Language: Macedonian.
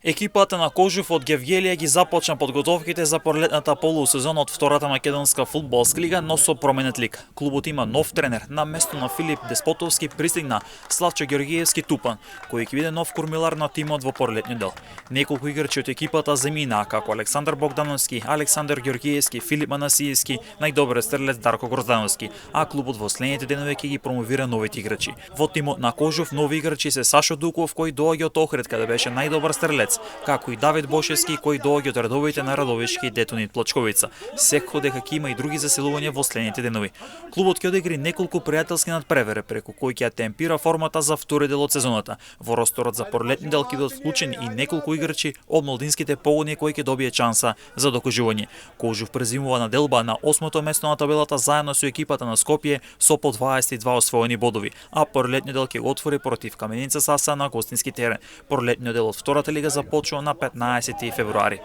Екипата на Кожув од Гевгелија ги започна подготовките за пролетната полусезона од втората македонска фудбалска лига, но со променет лик. Клубот има нов тренер, на место на Филип Деспотовски пристигна Славчо Георгиевски Тупан, кој ќе биде нов кормилар на тимот во пролетниот дел. Неколку играчи од екипата заминаа, како Александар Богдановски, Александар Георгиевски, Филип Манасиевски, најдобриот стрелец Дарко Гроздановски, а клубот во следните денови ќе ги промовира новите играчи. Во тимот на Кожув нови играчи се Сашо Дуков, кој доаѓа од Охрид, каде беше најдобар стрелец, како и Давид Бошевски, кој доаѓа од редовите на Радовишки Детонит Плачковица. Секако дека ќе има и други заселувања во следните денови. Клубот ќе одигри неколку пријателски надпревари, преку кои ќе темпира формата за втори дел од сезоната. Во росторот за пролетни дел ќе бидат вклучени и неколку играчи од младинските погони кои ќе добие шанса за докажување. Кожув презимува на делба на 8-то место на табелата заедно со екипата на Скопје со по 22 освоени бодови, а пролетниот дел ќе го отвори против Каменица Саса на гостински терен. Пролетниот дел од втората лига започува на 15 февруари.